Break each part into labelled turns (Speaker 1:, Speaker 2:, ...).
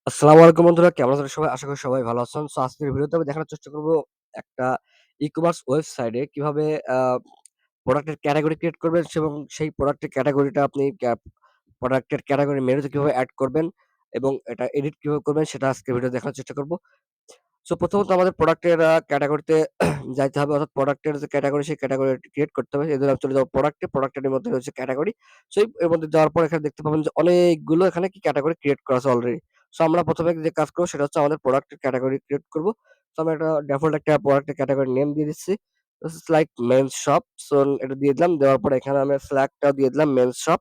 Speaker 1: আসসালামু আলাইকুম বন্ধুরা, কেমন আছেন সবাই? আশা করি সবাই ভালো আছেন। সো আজকের ভিডিওতে আমি দেখানোর চেষ্টা করব একটা ই-কমার্স ওয়েবসাইটে কিভাবে আ প্রোডাক্টের ক্যাটেগরি ক্রিয়েট করবেন এবং সেই প্রোডাক্টের ক্যাটেগরিটা আপনি প্রোডাক্টের ক্যাটেগরি মেনুতে কিভাবে এড করবেন এবং এটা এডিট কিভাবে করবেন সেটা আজকের ভিডিওতে দেখানোর চেষ্টা করব। সো প্রথমত আমাদের প্রোডাক্টের ক্যাটেগরিতে যাইতে হবে, অর্থাৎ প্রোডাক্টের যে ক্যাটেগরি সেই ক্যাটেগরি ক্রিয়েট করতে হবে। এজন্য আমি চলে যাব প্রোডাক্টে, প্রোডাক্টের মধ্যে রয়েছে ক্যাটেগরি। সো এর মধ্যে যাওয়ার পর এখানে দেখতে পাবেন যে অনেকগুলো এখানে কি ক্যাটেগরি ক্রিয়েট করা আছে অলরেডি। সো আমরা ১ম এ যে কাজ করব সেটা হচ্ছে আমাদের প্রোডাক্টের ক্যাটেগরি ক্রিয়েট করব। সো আমি একটা ডিফল্ট একটা প্রোডাক্টের ক্যাটেগরি নেম দিয়ে দিচ্ছি। This is like mains shop. So এটা দিয়ে দিলাম। দেওয়ার পরে এখানে আমি ফ্ল্যাগটাও দিয়ে দিলাম মেনস শপ।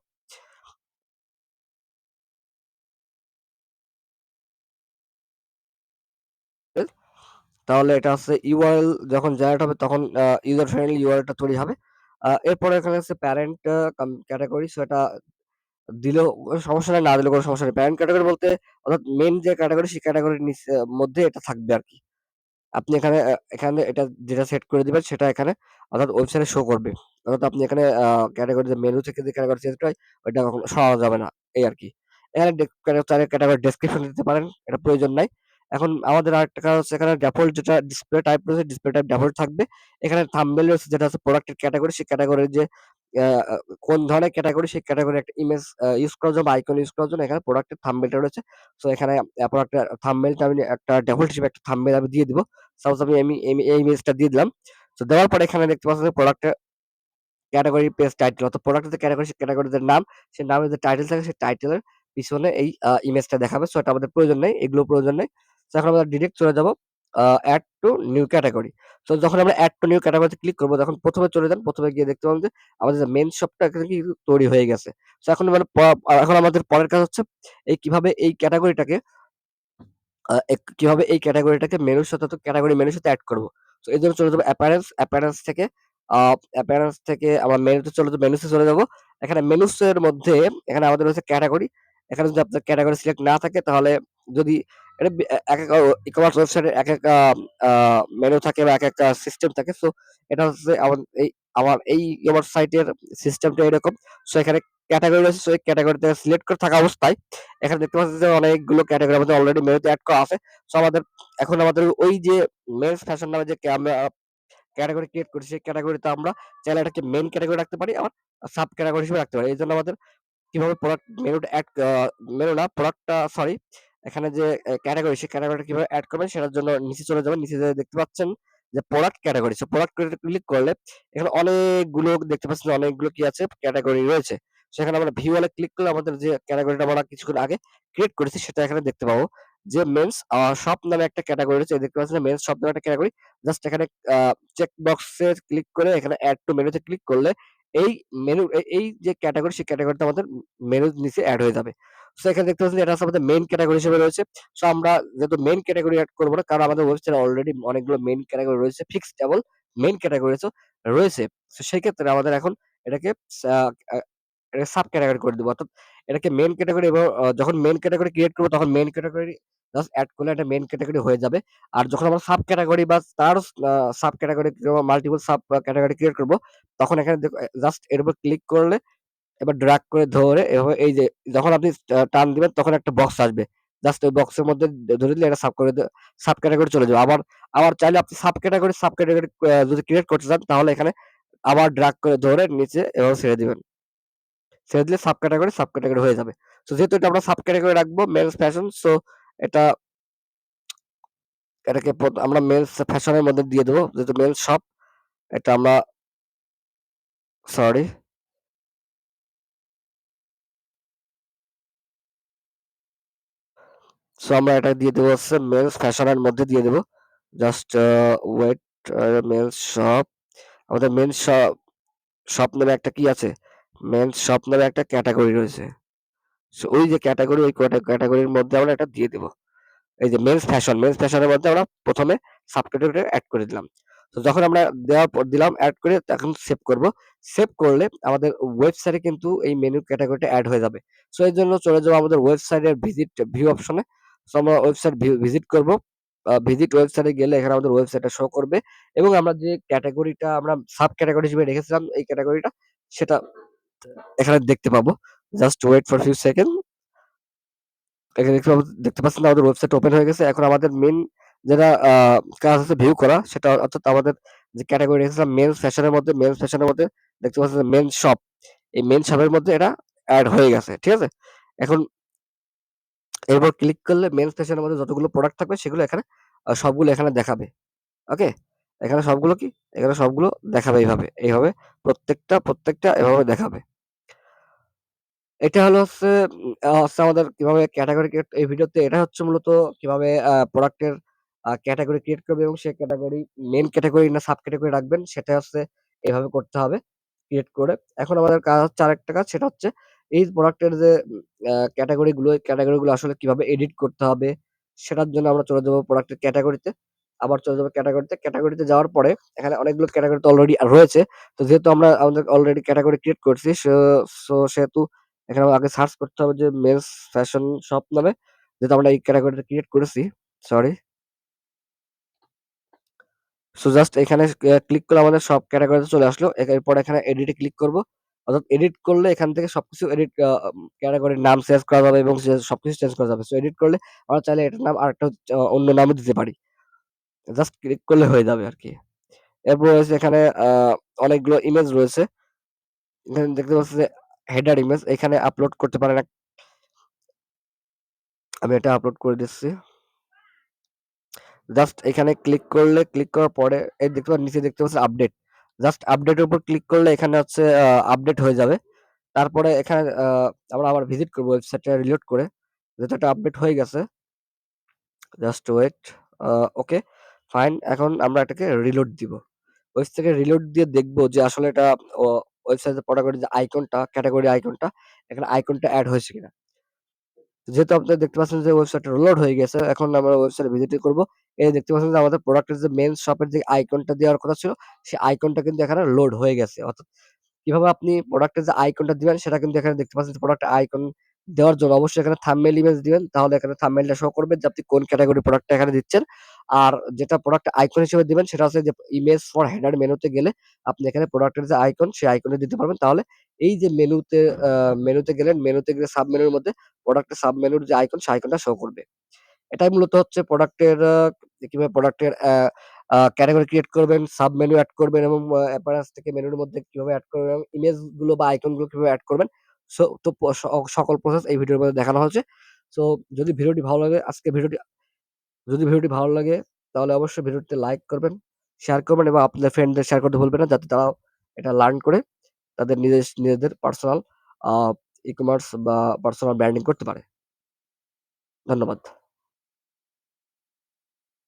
Speaker 1: তাহলে এটা হচ্ছে ইউআরএল যখন জেনারেট হবে তখন ইউজার ফ্রেন্ডলি ইউআরএল টা তৈরি হবে। এরপরে এখানে হচ্ছে প্যারেন্ট ক্যাটেগরি। সো এটা দিলেও কোনো সমস্যা নাই, না দিলেও কোনো সমস্যা নেই। প্যারেন্ট ক্যাটেগরি বলতে অর্থাৎ মেইন যে ক্যাটেগরি সেই ক্যাটেগরির মধ্যে এটা থাকবে আরকি। আপনি এখানে এটা যেটা সেট করে দিবেন সেটা এখানে অর্থাৎ ওয়েবসাইটে শো করবে। অর্থাৎ আপনি এখানে ক্যাটেগরি যে মেনু থেকে যে ক্যাটেগরি চেঞ্জ হয় ওইটা কখনো সরানো যাবে না, এই আরকি। এখানে চাইলে ক্যাটেগরি ডেসক্রিপশন দিতে পারেন, এটা প্রয়োজন নাই। এখন আমাদের আরেকটা কাজ হচ্ছে এখানে ডিফল্ট যেটা ডিসপ্লে টাইপ রয়েছে, ডিসপ্লে টাইপ ডিফল্ট থাকবে। এখানে থাম্বনেল রয়েছে যেটা হচ্ছে প্রোডাক্টের ক্যাটেগরি, সেই ক্যাটেগরির যে আ আ কোন ধরনের ক্যাটেগরি সেই ক্যাটেগরির একটা ইমেজ ইউজ করার জন্য বা আইকন ইউজ করার জন্য এখানে প্রোডাক্টের থাম্বনেলটা রয়েছে। সো এখানে প্রোডাক্টের থাম্বনেলটা আমি একটা ডিফল্ট হিসেবে একটা থাম্বনেল আমি দিয়ে দিব। সাপোজ আমি এই ইমেজটা দিয়ে দিলাম। তো দেওয়ার পরে এখানে দেখতে পাচ্ছেন যে প্রোডাক্টের ক্যাটেগরি পেজ টাইটেল, অর্থাৎ প্রোডাক্টের যে ক্যাটেগরি, সেই ক্যাটেগরির যে নাম, সেই নামের যে টাইটেল থাকে সেই টাইটেলের পিছনে এই ইমেজটা দেখাবে। সো এটা আমাদের প্রয়োজন নেই। এগুলো প্রয়োজন নেই। সো এখন আমরা ডিরেক্ট চলে যাব add to new category. So যখন আমরা এড টু নিউ ক্যাটেগরিতে ক্লিক করব তখন ১ম এ চলে যান। ১ম এ গিয়ে দেখতে পাবেন যে আমাদের যে মেইন শপটা এখানে কিন্তু তৈরি হয়ে গেছে। সো এখন মানে এখন আমাদের পরের কাজ হচ্ছে কিভাবে এই ক্যাটেগরিটাকে কিভাবে এই ক্যাটেগরিটাকে মেনুর সাথে, অর্থাৎ ক্যাটেগরি মেনুর সাথে এড করব। সো এজন্য চলে যাবো অ্যাপারেন্স, আ অ্যাপারেন্স থেকে আমরা মেনুতে চলে যাব, মেনুতে চলে যাব। এখানে মেনুস এর মধ্যে এখানে আমাদের রয়েছে ক্যাটেগরি। এখানে যদি আপনার ক্যাটেগরি সিলেক্ট না থাকে তাহলে যদি এটা একেক ই-কমার্স ওয়েবসাইটে একেক আ মেনু থাকে বা একেক সিস্টেম থাকে। সো এটা হচ্ছে আমার এই ই-কমার্স সাইটের সিস্টেমটা এরকম। সো এখানে ক্যাটেগরি রয়েছে। সো এই ক্যাটেগরিতে সিলেক্ট করে থাকা অবস্থায় এখানে দেখতে পাচ্ছেন যে অনেকগুলো ক্যাটেগরি আমাদের অলরেডি মেনুতে এড করা আছে। সো আমাদের ওই যে মেন্স ফ্যাশন নামে যে আমরা ক্যাটেগরি ক্রিয়েট করেছি, সেই ক্যাটেগরিতে আমরা চাইলে এটাকে মেইন ক্যাটেগরি রাখতে পারি, আবার সাব ক্যাটেগরি হিসেবে রাখতে পারি। এজন্য আমাদের কিভাবে প্রোডাক্ট মেনুটা এড মেনু না প্রোডাক্টটা সরি এখানে যে ক্যাটেগরি, সেই ক্যাটেগরিটা কিভাবে এড করবেন সেটার জন্য নিচে চলে যাবেন। নিচে যেয়ে দেখতে পাচ্ছেন যে product category. So product click করলে এখানে অনেকগুলো দেখতে পাচ্ছেন যে অনেকগুলো কি আছে ক্যাটেগরি রয়েছে। সেখানে আমরা ভিউ অলে ক্লিক করলে আমাদের যে ক্যাটেগরিটা আমরা কিছুক্ষণ আগে ক্রিয়েট করেছি সেটা এখানে দেখতে পাবো। যে মেন্স শপ নামে একটা ক্যাটেগরি রয়েছে। দেখতে পাচ্ছেন যে মেন্স শপ নামে একটা ক্যাটেগরি। জাস্ট এখানে আ চেক বক্সে ক্লিক করে এখানে এড টু মেনুতে ক্লিক করলে এই এই যে ক্যাটেগরি সেই ক্যাটেগরিটা আমাদের মেনুর নিচে এড হয়ে যাবে। সো এখানে দেখতে পাচ্ছেন যে এটা হচ্ছে আমাদের মেইন ক্যাটেগরি হিসেবে রয়েছে। সো আমরা যেহেতু মেইন ক্যাটেগরি এড করব না, কারণ আমাদের ওয়েবসাইটে অলরেডি অনেকগুলো মেইন ক্যাটেগরি রয়েছে। ফিক্সড এবং মেইন ক্যাটেগরি রয়েছে। সো সেক্ষেত্রে আমাদের এখন এটাকে সা আ এটাকে সাব ক্যাটেগরি করে দিব। অর্থাৎ এটাকে মেইন ক্যাটেগরি এবং যখন মেইন ক্যাটেগরি ক্রিয়েট করব তখন মেইন ক্যাটেগরি জাস্ট এড করলে এটা মেইন ক্যাটেগরি হয়ে যাবে। আর যখন আমরা সাব ক্যাটেগরি বা তারও সাব ক্যাটেগরি কিংবা মাল্টিপল সাব ক্যাটেগরি ক্রিয়েট করব তখন এখানে জাস্ট এর উপর ক্লিক করলে এবার ড্রাগ করে ধরে এভাবে এই যে যখন আপনি টান দিবেন তখন একটা বক্স আসবে। জাস্ট ওই বক্সের মধ্যে ধরে দিলে এটা সাব ক্যাটেগরি চলে যাবে। আবার চাইলে আপনি সাব ক্যাটেগরি যদি ক্রিয়েট করতে চান তাহলে এখানে আবার ড্রাগ করে ধরে নিচে এভাবে ছেড়ে দিবেন। ছেড়ে দিলে সাব ক্যাটেগরি হয়ে যাবে। সো যেহেতু এটা আমরা সাব ক্যাটেগরি রাখবো মেন্স ফ্যাশন, সো এটা এটাকে আমরা মেন্স ফ্যাশন এর মধ্যে দিয়ে দেব। যেহেতু মেন্স শপ এটা আমরা সরি সো আমরা এটা দিয়ে দেব হচ্ছে মেন্স ফ্যাশন এর মধ্যে দিয়ে দেব। জাস্ট ওয়েট মেন্স শপ আমাদের শপ নামে একটা কি আছে? মেন্স শপ নামে একটা ক্যাটেগরি রয়েছে। সো ওই যে ক্যাটেগরি ওই ক্যাটেগরির মধ্যে আমরা এটা দিয়ে দেব। এই যে মেন্স ফ্যাশনের মধ্যে আমরা ১ম এ সাবক্যাটেগরি এড করে দিলাম। তো যখন আমরা দেওয়ার পর দিলাম এড করে এখন সেভ করব। সেভ করলে আমাদের ওয়েবসাইটে কিন্তু এই মেনু ক্যাটেগরিটা এড হয়ে যাবে। সো এর জন্য চলে যাব আমাদের ওয়েবসাইটের ভিউ অপশনে। সো আমরা ওয়েবসাইট ভিজিট করব। ভিজিট ওয়েবসাইটে গেলে এখানে আমাদের ওয়েবসাইটটা শো করবে এবং আমরা যে ক্যাটেগরিটা আমরা সাব ক্যাটেগরি হিসেবে রেখেছিলাম এই ক্যাটেগরিটা সেটা এখানে দেখতে পাবো। Just wait for few second. এখানে দেখতে পাচ্ছেন আমাদের ওয়েবসাইট ওপেন হয়ে গেছে। এখন আমাদের মেইন যেটা কাজ হচ্ছে ভিউ করা, সেটা অর্থাৎ আমাদের যে ক্যাটেগরি রেখেছিলাম মেন্স ফ্যাশনের মধ্যে, দেখতে পাচ্ছেন মেন্স শপ। এই মেন্স শপের মধ্যে এটা এড হয়ে গেছে। ঠিক আছে? এখন এরপর ক্লিক করলে মেন্স ফ্যাশনের মধ্যে যতগুলো প্রোডাক্ট থাকবে সেগুলো এখানে সবগুলো এখানে দেখাবে। ওকে? এখানে সবগুলো কি? এখানে সবগুলো দেখাবে এইভাবে প্রত্যেকটা এভাবে দেখাবে। এটা হলো হচ্ছে আমাদের কিভাবে ক্যাটেগরি ক্রিয়েট, এই ভিডিওতে এটা হচ্ছে মূলত কিভাবে প্রোডাক্টের ক্যাটেগরি ক্রিয়েট করবে এবং সেই ক্যাটেগরি মেইন ক্যাটেগরি না সাব ক্যাটেগরি রাখবেন সেটা হচ্ছে এভাবে করতে হবে ক্রিয়েট করে। এখন আমাদের কাজ হচ্ছে আরেকটা কাজ, সেটা হচ্ছে এই প্রোডাক্টের যে এই ক্যাটেগরিগুলো আসলে কিভাবে এডিট করতে হবে সেটার জন্য আমরা চলে যাবো প্রোডাক্টের ক্যাটেগরিতে। আবার চলে যাবো ক্যাটেগরিতে যাওয়ার পরে এখানে অনেকগুলো ক্যাটেগরি তো অলরেডি রয়েছে। তো যেহেতু আমরা আমাদের অলরেডি ক্যাটেগরি ক্রিয়েট করছি সেহেতু এখানে আগে সার্চ করতে হবে যে মেন্স ফ্যাশন শপ নামে, যেহেতু আমরা এই ক্যাটাগরিটা ক্রিয়েট করেছি। সরি। সো জাস্ট এখানে ক্লিক করলে আমাদের সব ক্যাটাগরিতে চলে আসলো। এরপর এখানে এডিটে ক্লিক করব। অর্থাৎ এডিট করলে এখান থেকে সবকিছু এডিট ক্যাটাগরির নাম চেঞ্জ করা যাবে এবং সবকিছু চেঞ্জ করা যাবে। সো এডিট করলে আমরা চাইলে এটার নাম আরেকটা অন্য নামও দিতে পারি। জাস্ট ক্লিক করলে হয়ে যাবে আরকি। এরপর রয়েছে এখানে অনেকগুলো ইমেজ রয়েছে। এখানে দেখতে পাচ্ছি যে হেডার ইমেজ এখানে আপলোড করতে পারেন। আমি এটা আপলোড করে দিচ্ছি। জাস্ট এখানে ক্লিক করার পরে এই নিচে দেখতে পাচ্ছেন আপডেট। জাস্ট আপডেটের উপর ক্লিক করলে এখানে হচ্ছে আপডেট হয়ে যাবে। তারপরে এখানে আমরা আবার ভিজিট করব ওয়েবসাইটটা রিলোড করে। যেহেতু এটা আপডেট হয়ে গেছে। Just wait. Okay, fine. এখন আমরা এটাকে রিলোড দিব। ওয়েবসাইট থেকে রিলোড দিয়ে দেখব যে আসলে এটা ও ওয়েবসাইটের প্রোডাক্টের যে আইকনটা, ক্যাটেগরি আইকনটা, এখানে আইকনটা এড হয়েছে কিনা। যেহেতু আপনারা দেখতে পাচ্ছেন যে ওয়েবসাইটটা লোড হয়ে গেছে, এখন আমরা ওয়েবসাইটে ভিজিট করব। এই দেখতে পাচ্ছেন যে আমাদের প্রোডাক্টের যে মেইন শপের যে আইকনটা দেওয়ার কথা ছিল, সেই আইকনটা কিন্তু এখানে লোড হয়ে গেছে। অর্থাৎ কিভাবে আপনি প্রোডাক্টের যে আইকনটা দিবেন সেটা কিন্তু এখানে দেখতে পাচ্ছেন যে প্রোডাক্টের আইকন দেওয়ার জন্য অবশ্যই এখানে থাম্বনেইল ইমেজ দিবেন। তাহলে এখানে থাম্বনেইলটা শো করবে যে আপনি কোন ক্যাটেগরি প্রোডাক্টটা এখানে দিচ্ছেন। আর যেটা প্রোডাক্ট আইকন হিসেবে দিবেন সেটা হচ্ছে যে ইমেজ ফর হেডার মেনুতে গেলে আপনি এখানে প্রোডাক্টের যে আইকন সেই আইকনে দিতে পারবেন। তাহলে এই যে মেনুতে গেলে সাব মেনুর মধ্যে প্রোডাক্টের সাব মেনুর যে আইকন সেই আইকনটা শো করবে। এটাই মূলত হচ্ছে প্রোডাক্টের কিভাবে প্রোডাক্টের ক্যাটেগরি ক্রিয়েট করবেন, সাব মেনু এড করবেন এবং অ্যাপিয়ারেন্স থেকে মেনুর মধ্যে কিভাবে এড করবেন এবং ইমেজ গুলো বা আইকন গুলো কিভাবে এড করবেন। সো তো সকল প্রসেস এই ভিডিওর মধ্যে দেখানো হয়েছে। সো যদি ভিডিওটি ভালো লাগে যদি ভিডিওটি ভালো লাগে তাহলে অবশ্যই ভিডিওটিতে লাইক করবেন, শেয়ার করবেন এবং আপনাদের ফ্রেন্ডদের শেয়ার করতে ভুলবেন না, যাতে তারাও এটা লার্ন করে তাদের নিজেদের পার্সোনাল আ ই-কমার্স বা পার্সোনাল ব্র্যান্ডিং করতে পারে। ধন্যবাদ।